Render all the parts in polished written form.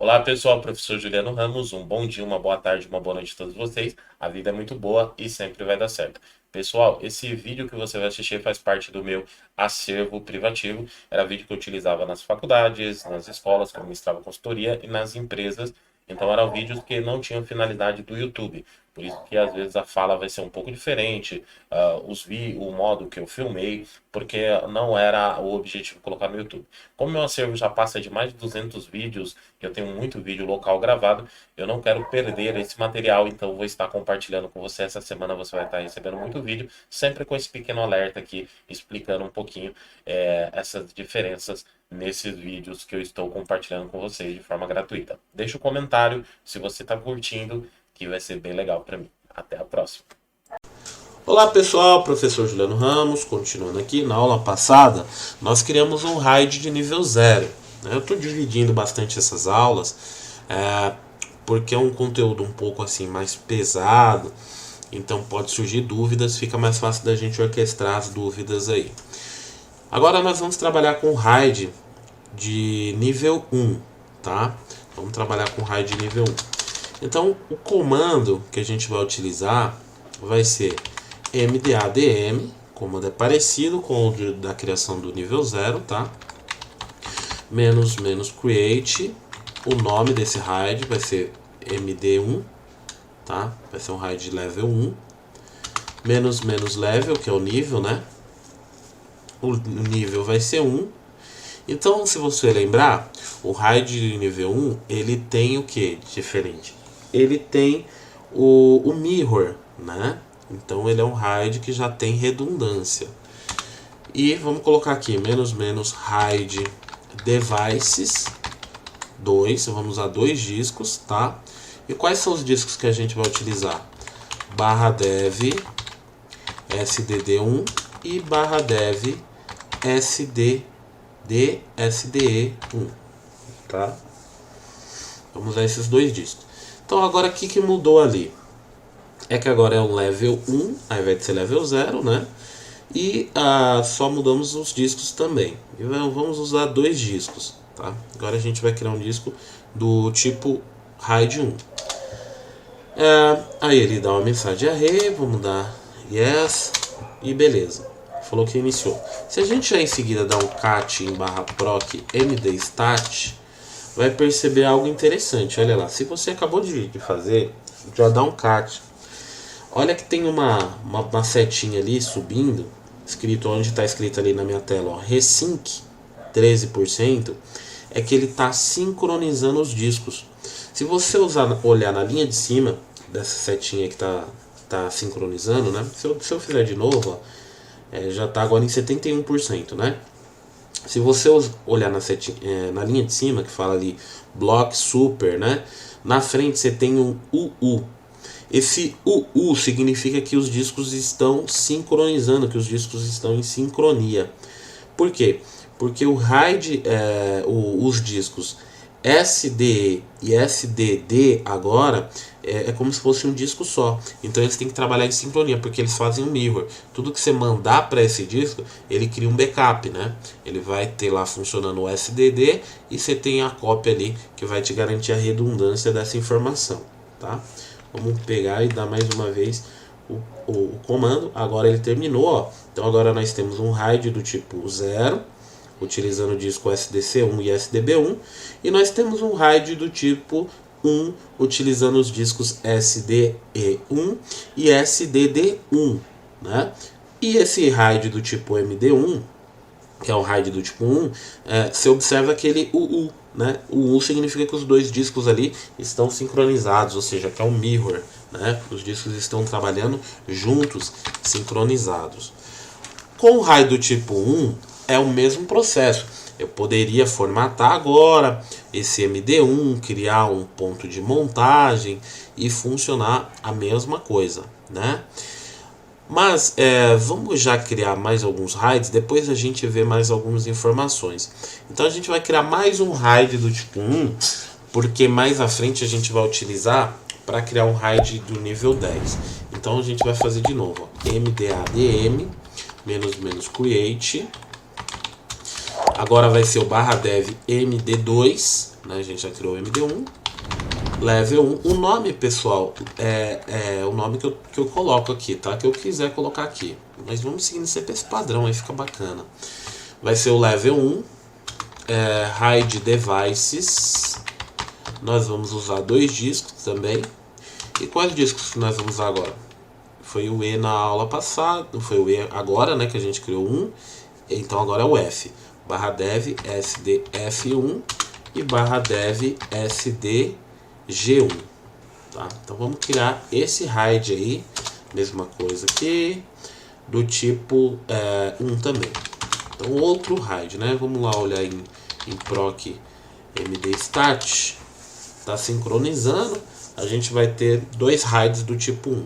Olá pessoal, professor Juliano Ramos, um bom dia, uma boa tarde, uma boa noite a todos vocês. A vida é muito boa e sempre vai dar certo. Pessoal, esse vídeo que você vai assistir faz parte do meu acervo privativo. Era vídeo que eu utilizava nas faculdades, nas escolas, que eu ministrava consultoria e nas empresas. Então eram vídeos que não tinham finalidade do YouTube. Por isso que às vezes a fala vai ser um pouco diferente, o modo que eu filmei, porque não era o objetivo colocar no YouTube. Como meu acervo já passa de mais de 200 vídeos, eu tenho muito vídeo local gravado, eu não quero perder esse material, então vou estar compartilhando com você. Essa semana você vai estar recebendo muito vídeo, sempre com esse pequeno alerta aqui, explicando um pouquinho essas diferenças nesses vídeos que eu estou compartilhando com vocês de forma gratuita. Deixa um comentário se você está curtindo, que vai ser bem legal para mim. Até a próxima. Olá pessoal, professor Juliano Ramos, continuando aqui. Na aula passada nós criamos um RAID de nível 0. Eu estou dividindo bastante essas aulas porque é um conteúdo um pouco assim mais pesado, então pode surgir dúvidas, fica mais fácil da gente orquestrar as dúvidas aí. Agora nós vamos trabalhar com RAID de nível 1, tá? Vamos trabalhar com RAID de nível 1. Então o comando que a gente vai utilizar vai ser mdadm, comando é parecido com o da criação do nível 0, tá? --create, o nome desse RAID vai ser md1, tá? Vai ser um RAID level 1, --level, que é o nível, né? O nível vai ser 1. Então, se você lembrar, o RAID de nível 1, ele tem o que diferente? Ele tem o mirror, né? Então ele é um RAID que já tem redundância. E vamos colocar aqui RAID devices 2, vamos usar dois discos, tá? E quais são os discos que a gente vai utilizar? /dev sdd1 e /dev sde1, tá? Vamos usar esses dois discos. Então agora o que mudou ali? É que agora é um level 1 ao invés de ser level 0, né? E só mudamos os discos também. E vamos usar dois discos, tá? Agora a gente vai criar um disco do tipo RAID 1. Aí ele dá uma mensagem array, vamos dar yes e beleza. Falou que iniciou. Se a gente já em seguida dar um cat em /proc mdstat, vai perceber algo interessante. Olha lá, se você acabou de fazer, já dá um cat. Olha que tem uma setinha ali subindo, escrito onde está escrito ali na minha tela, ó, resync 13%, é que ele está sincronizando os discos. Se você olhar na linha de cima dessa setinha que tá sincronizando, né? Se eu fizer de novo, ó, já está agora em 71%, né? Se você olhar na linha de cima que fala ali block super, né? Na frente você tem um UU. Esse UU significa que os discos estão sincronizando, que os discos estão em sincronia. Por quê? Porque o RAID, os discos SDE e SDD agora é como se fosse um disco só. Então eles têm que trabalhar em sincronia, porque eles fazem um mirror. Tudo que você mandar para esse disco, ele cria um backup, né? Ele vai ter lá funcionando o SDD e você tem a cópia ali que vai te garantir a redundância dessa informação, tá? Vamos pegar e dar mais uma vez o comando. Agora ele terminou, ó. Então agora nós temos um RAID do tipo 0, utilizando o disco SDC1 e SDB1, e nós temos um RAID do tipo 1, utilizando os discos SDE1 e SDD1, né? E esse RAID do tipo MD1, que é o RAID do tipo 1, você observa aquele UU, né? O U significa que os dois discos ali estão sincronizados, ou seja, que é um mirror, né? Os discos estão trabalhando juntos, sincronizados. Com o RAID do tipo 1 é o mesmo processo. Eu poderia formatar agora esse MD1, criar um ponto de montagem e funcionar a mesma coisa, né? Mas vamos já criar mais alguns RAIDs, depois a gente vê mais algumas informações. Então a gente vai criar mais um RAID do tipo 1, porque mais à frente a gente vai utilizar para criar um RAID do nível 10. Então a gente vai fazer de novo, ó, mdadm --create. Agora vai ser o /dev md2, né? A gente já criou o MD1. Level 1. O nome, pessoal, é o nome que eu coloco aqui, tá? Que eu quiser colocar aqui. Mas vamos seguindo sempre esse padrão, aí fica bacana. Vai ser o Level 1. Hide Devices. Nós vamos usar 2 discos também. E quais discos que nós vamos usar agora? Foi o E na aula passada, foi o E agora, né, que a gente criou 1. Então agora é o F. Barra dev sd f1 e barra dev sd g1. Tá? Então vamos criar esse hide aí, mesma coisa aqui, do tipo 1 também. Então outro hide, né? Vamos lá olhar em proc mdstat. Tá sincronizando. A gente vai ter 2 hides do tipo 1.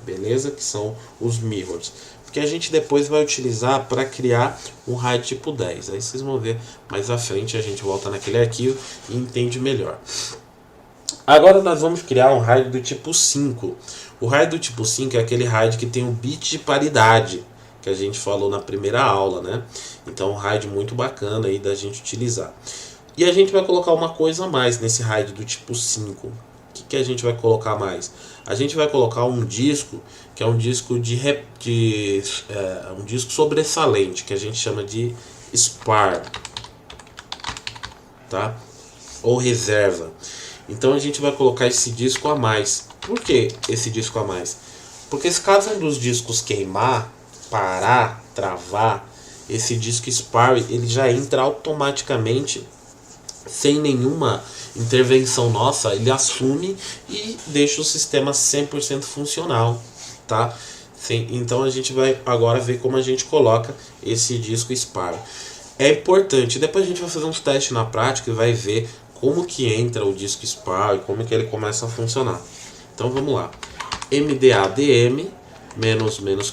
Beleza? Que são os mirrors. Porque a gente depois vai utilizar para criar um hide tipo 10. Aí vocês vão ver mais à frente, a gente volta naquele arquivo e entende melhor. Agora nós vamos criar um hide do tipo 5. O hide do tipo 5 é aquele hide que tem um bit de paridade, que a gente falou na primeira aula, né? Então um hide muito bacana aí da gente utilizar. E a gente vai colocar uma coisa a mais nesse hide do tipo 5. O que a gente vai colocar mais? A gente vai colocar um disco, que é um disco um disco sobressalente, que a gente chama de SPAR, tá? Ou reserva. Então a gente vai colocar esse disco a mais. Por que esse disco a mais? Porque se caso um dos discos queimar, parar, travar, esse disco SPAR ele já entra automaticamente, sem nenhuma intervenção nossa, ele assume e deixa o sistema 100% funcional, tá? Então a gente vai agora ver como a gente coloca esse disco SPAR. É importante, depois a gente vai fazer uns testes na prática e vai ver como que entra o disco SPAR e como que ele começa a funcionar. Então vamos lá. mdadm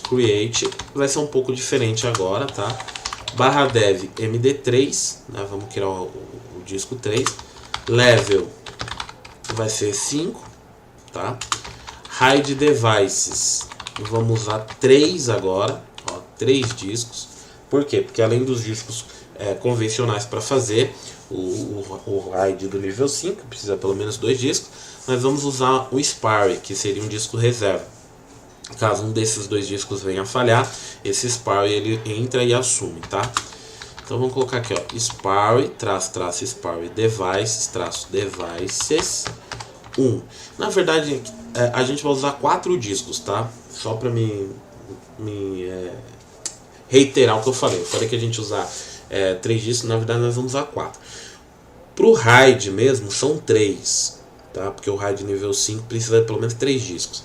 --create vai ser um pouco diferente agora, tá? Barra dev md3, né? Vamos criar o disco 3. Level vai ser 5, tá? Hide devices, vamos usar 3 agora, ó, 3 discos. Por quê? Porque além dos discos convencionais para fazer o hide do nível 5, precisa pelo menos 2 discos, nós vamos usar o SPAR, que seria um disco reserva. Caso um desses 2 discos venha a falhar, esse SPAR ele entra e assume, tá? Então vamos colocar aqui, ó, SPAR, traço SPAR devices, traço devices 1. Na verdade, a gente vai usar 4 discos, tá? Só para me reiterar o que eu falei. Eu falei que a gente usar 3 discos, na verdade nós vamos usar 4. Pro hide mesmo, são 3, tá? Porque o hide nível 5 precisa de pelo menos 3 discos.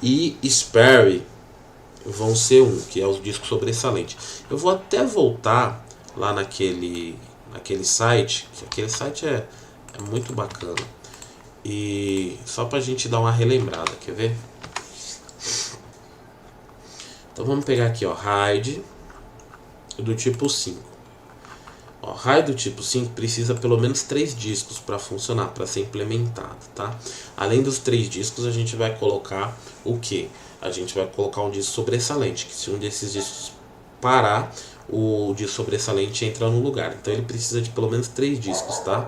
E SPAR vão ser 1, que é o disco sobressalente. Eu vou até voltar lá naquele site, que aquele site é muito bacana. E só pra gente dar uma relembrada, quer ver? Então vamos pegar aqui, ó, hide do tipo 5. Ó, hide do tipo 5 precisa pelo menos 3 discos para funcionar, para ser implementado, tá? Além dos 3 discos, a gente vai colocar o que? A gente vai colocar um disco sobressalente, que se um desses discos parar, o disco sobressalente entra no lugar. Então ele precisa de pelo menos 3 discos, tá?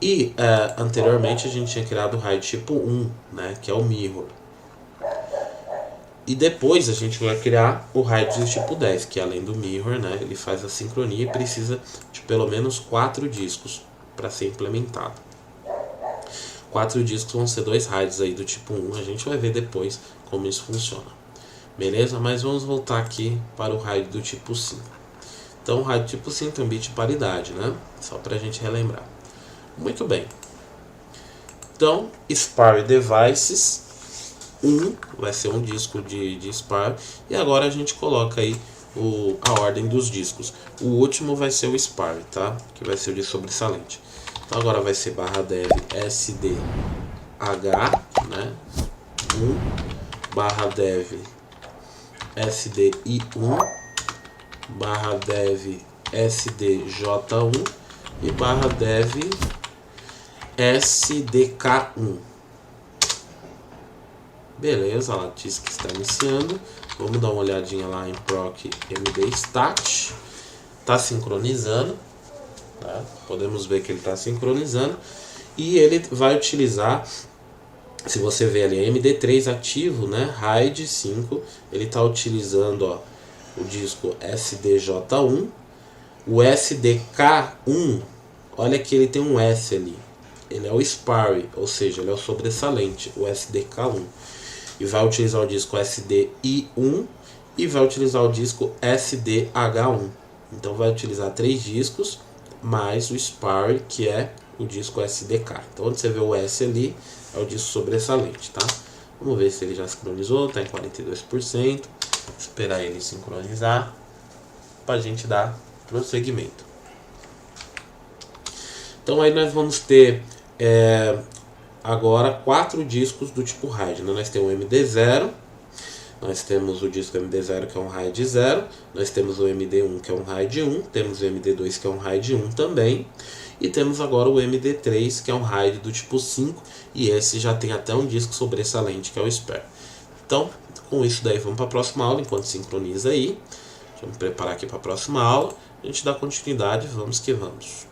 E anteriormente a gente tinha criado o hide tipo 1, né? Que é o mirror. E depois a gente vai criar o hide do tipo 10, que além do mirror, né? Ele faz a sincronia e precisa de pelo menos 4 discos para ser implementado. 4 discos vão ser 2 hides aí do tipo 1. A gente vai ver depois como isso funciona. Beleza? Mas vamos voltar aqui para o hide do tipo 5. Então o hide do tipo 5 tem um bit de paridade, né? Só para a gente relembrar. Muito bem. Então, SPAR Devices 1 vai ser um disco de SPAR. E agora a gente coloca aí a ordem dos discos. O último vai ser o SPAR, tá? Que vai ser o de sobressalente. Então agora vai ser barra dev sdh, né? 1, barra dev sdi1, barra dev sdj1 e barra dev sdk1. Beleza, ela diz que está iniciando. Vamos dar uma olhadinha lá em proc mdstat. Está sincronizando. Tá? Podemos ver que ele está sincronizando. E ele vai utilizar, se você ver ali, MD3 ativo, né? RAID 5. Ele está utilizando, ó, o disco SDJ1. O SDK1, olha que ele tem um S ali. Ele é o Sparry, ou seja, ele é o sobressalente, o SDK1. E vai utilizar o disco SDI1 e vai utilizar o disco SDH1. Então vai utilizar 3 discos mais o Sparry, que é o disco SDK. Então onde você vê o S ali, é o disco sobressalente, tá? Vamos ver se ele já sincronizou, está em 42%. Esperar ele sincronizar para a gente dar prosseguimento. Então aí nós vamos ter agora 4 discos do tipo RAID, né? Nós temos o MD0, nós temos o disco MD0 que é um RAID 0, nós temos o MD1 que é um RAID 1, temos o MD2 que é um RAID 1 também, e temos agora o MD3 que é um RAID do tipo 5, e esse já tem até um disco sobressalente que é o Spare. Então, com isso daí vamos para a próxima aula, enquanto sincroniza aí. Deixa eu me preparar aqui para a próxima aula. A gente dá continuidade, vamos que vamos.